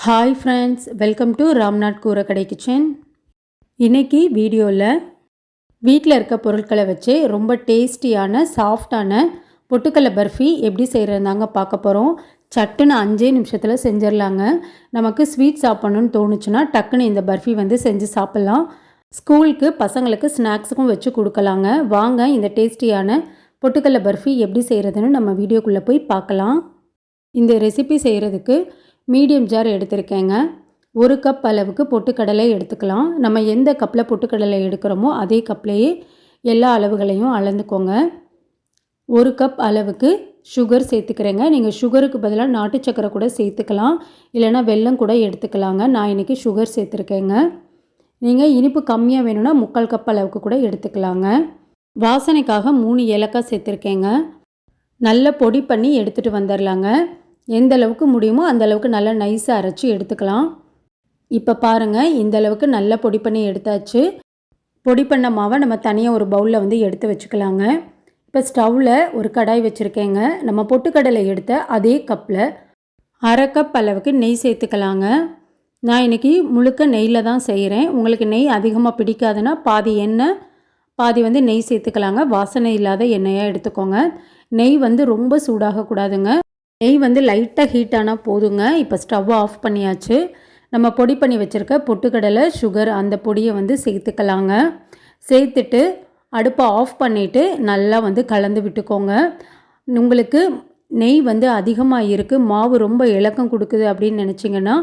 Hi friends, welcome to Ramnath கூரக்கடை kitchen. இன்றைக்கி வீடியோவில் வீட்டில் இருக்க பொருட்களை வச்சு ரொம்ப டேஸ்டியான சாஃப்டான பொட்டுக்கடலை பர்ஃபி எப்படி செய்கிறதாங்க பார்க்க போகிறோம். சட்டுன்னு 5 நிமிஷத்தில் செஞ்சிடலாங்க. நமக்கு ஸ்வீட் சாப்பிட்ணுன்னு தோணுச்சுன்னா டக்குன்னு இந்த பர்ஃபி செஞ்சு சாப்பிட்லாம். ஸ்கூலுக்கு பசங்களுக்கு ஸ்நாக்ஸுக்கும் வச்சு கொடுக்கலாங்க. வாங்க இந்த டேஸ்டியான பொட்டுக்கடலை பர்ஃபி எப்படி செய்கிறதுன்னு நம்ம வீடியோக்குள்ளே போய் பார்க்கலாம். இந்த ரெசிபி செய்கிறதுக்கு மீடியம் ஜார் எடுத்திருக்கேங்க. 1 கப் அளவுக்கு பொட்டுக்கடலை எடுத்துக்கலாம். நம்ம எந்த கப்பில் பொட்டுக்கடலை எடுக்கிறோமோ அதே கப்லேயே எல்லா அளவுகளையும் அளந்துக்கோங்க. 1 கப் அளவுக்கு சுகர் சேர்த்துக்கிறேங்க. நீங்கள் சுகருக்கு பதிலாக நாட்டு சக்கரை கூட சேர்த்துக்கலாம், இல்லைனா வெல்லம் கூட எடுத்துக்கலாங்க. நான் இன்றைக்கி சுகர் சேர்த்துருக்கேங்க. நீங்கள் இனிப்பு கம்மியாக வேணும்னா 3/4 கப் அளவுக்கு கூட எடுத்துக்கலாங்க. வாசனைக்காக 3 ஏலக்காய் சேர்த்துருக்கேங்க. நல்லா பொடி பண்ணி எடுத்துகிட்டு வந்துடலாங்க. எந்த அளவுக்கு முடியுமோ அந்த அளவுக்கு நல்லா நைஸாக அரைச்சி எடுத்துக்கலாம். இப்போ பாருங்கள், இந்த அளவுக்கு நல்லா பொடி பண்ணி எடுத்தாச்சு. பொடி பண்ண மாவை நம்ம தனியாக ஒரு பவுலில் எடுத்து வச்சுக்கலாங்க. இப்போ ஸ்டவ்வில் ஒரு கடாய் வச்சுருக்கேங்க. நம்ம பொட்டுக்கடலை எடுத்த அதே கப்பில் 1/2 கப் அளவுக்கு நெய் சேர்த்துக்கலாங்க. நான் இன்றைக்கி முழுக்க நெய்யில் தான் செய்கிறேன். உங்களுக்கு நெய் அதிகமாக பிடிக்காதுன்னா பாதி எண்ணெய் பாதி நெய் சேர்த்துக்கலாங்க. வாசனை இல்லாத எண்ணெயாக எடுத்துக்கோங்க. நெய் ரொம்ப சூடாகக்கூடாதுங்க. நெய் லைட்டாக ஹீட் ஆனால் போதுங்க. இப்போ ஸ்டவ்வை ஆஃப் பண்ணியாச்சு. நம்ம பொடி பண்ணி வச்சுருக்க பொட்டுக்கடலை சுகர் அந்த பொடியை சேர்த்துக்கலாங்க. சேர்த்துட்டு அடுப்பை ஆஃப் பண்ணிவிட்டு நல்லா கலந்து விட்டுக்கோங்க. உங்களுக்கு நெய் அதிகமாக இருக்குது, மாவு ரொம்ப இலக்கம் கொடுக்குது அப்படின்னு நினச்சிங்கன்னா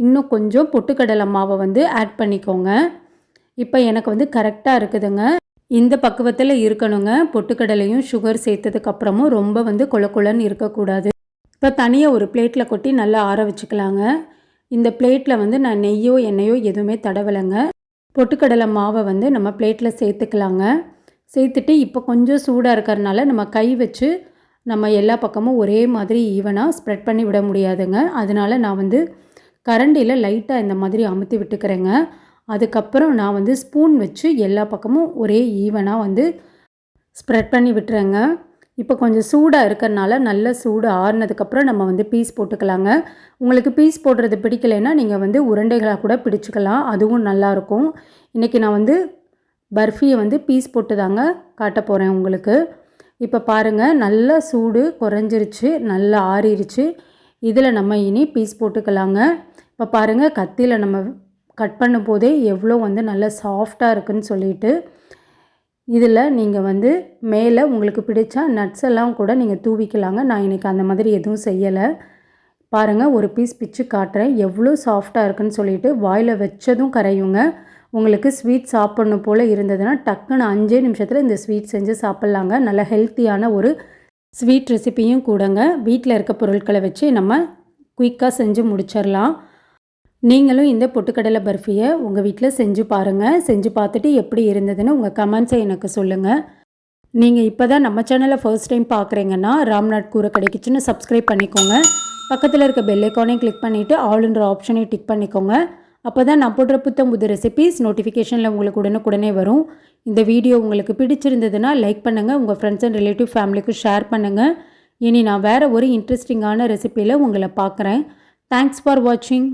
இன்னும் கொஞ்சம் பொட்டுக்கடலை மாவை ஆட் பண்ணிக்கோங்க. இப்போ எனக்கு கரெக்டாக இருக்குதுங்க. இந்த பக்குவத்தில் இருக்கணுங்க. பொட்டுக்கடலையும் சுகர் சேர்த்ததுக்கப்புறமும் ரொம்ப கொல கொலன்னு இருக்கக்கூடாது. இப்போ தனியாக ஒரு பிளேட்டில் கொட்டி நல்லா ஆற வச்சுக்கலாங்க. இந்த பிளேட்டில் நான் நெய்யோ எண்ணெயோ எதுவுமே தடவலைங்க. பொட்டுக்கடலை மாவை நம்ம பிளேட்டில் சேர்த்துக்கலாங்க. சேர்த்துட்டு இப்போ கொஞ்சம் சூடாக இருக்கிறதுனால நம்ம கை வச்சு நம்ம எல்லா பக்கமும் ஒரே மாதிரி ஈவனாக ஸ்ப்ரெட் பண்ணி விட முடியாதுங்க. அதனால் நான் கரண்டியில் லைட்டாக இந்த மாதிரி அமுத்தி விட்டுக்கிறேங்க. அதுக்கப்புறம் நான் ஸ்பூன் வச்சு எல்லா பக்கமும் ஒரே ஈவனாக ஸ்ப்ரெட் பண்ணி விட்டுறேங்க. இப்போ கொஞ்சம் சூடாக இருக்கிறனால நல்ல சூடு ஆறுனதுக்கப்புறம் நம்ம பீஸ் போட்டுக்கலாங்க. உங்களுக்கு பீஸ் போடுறது பிடிக்கலைன்னா நீங்கள் உருண்டைகளாக கூட பிடிச்சிக்கலாம், அதுவும் நல்லாயிருக்கும். இன்றைக்கி நான் பர்ஃபியை பீஸ் போட்டு தாங்க காட்ட போகிறேன் உங்களுக்கு. இப்போ பாருங்கள், நல்லா சூடு குறைஞ்சிருச்சு, நல்லா ஆறிடுச்சு. இதில் நம்ம இனி பீஸ் போட்டுக்கலாங்க. இப்போ பாருங்கள், கத்தியில் நம்ம கட் பண்ணும் போதே எவ்வளோ நல்லா சாஃப்டாக இருக்குதுன்னு சொல்லிட்டு. இதில் நீங்கள் மேலே உங்களுக்கு பிடிச்சா நட்ஸ் எல்லாம் கூட நீங்கள் தூவிக்கலாங்க. நான் இன்றைக்கி அந்த மாதிரி எதுவும் செய்யலை. பாருங்கள், ஒரு பீஸ் பிச்சு காட்டுறேன் எவ்வளோ சாஃப்டாக இருக்குன்னு சொல்லிட்டு. வாயில் வச்சதும் கரையுங்க. உங்களுக்கு ஸ்வீட் சாப்பிட்ணும் போல் இருந்ததுன்னா டக்குன்னு 5 நிமிஷத்தில் இந்த ஸ்வீட் செஞ்சு சாப்பிட்லாங்க. நல்ல ஹெல்த்தியான ஒரு ஸ்வீட் ரெசிப்பியும் கூடங்க. வீட்டில் இருக்க பொருட்களை வச்சு நம்ம குயிக்காக செஞ்சு முடிச்சிடலாம். நீங்களும் இந்த பொட்டுக்கடலை பர்ஃபியை உங்கள் வீட்டில் செஞ்சு பாருங்கள். செஞ்சு பார்த்துட்டு எப்படி இருந்ததுன்னு உங்கள் கமெண்ட்ஸை எனக்கு சொல்லுங்கள். நீங்கள் இப்போ தான் நம்ம சேனலை ஃபர்ஸ்ட் டைம் பார்க்குறீங்கன்னா ராம்நாத் கூரக்கடை கிச்சனை சப்ஸ்கிரைப் பண்ணிக்கோங்க. பக்கத்தில் இருக்க பெல் ஐக்கானையும் கிளிக் பண்ணிவிட்டு ஆல்ன்ற ஆப்ஷனையும் டிக் பண்ணிக்கோங்க. அப்போ தான் நான் போடுற புது ரெசிபீஸ் நோட்டிஃபிகேஷனில் உங்களுக்கு உடனுக்குடனே வரும். இந்த வீடியோ உங்களுக்கு பிடிச்சிருந்ததுன்னா லைக் பண்ணுங்கள், உங்கள் ஃப்ரெண்ட்ஸ் அண்ட் ரிலேட்டிவ் ஃபேமிலிக்கும் ஷேர் பண்ணுங்கள். இனி நான் வேறு ஒரு இன்ட்ரெஸ்டிங்கான ரெசிப்பியில் உங்களை பார்க்குறேன். தேங்க்ஸ் ஃபார் வாட்சிங்.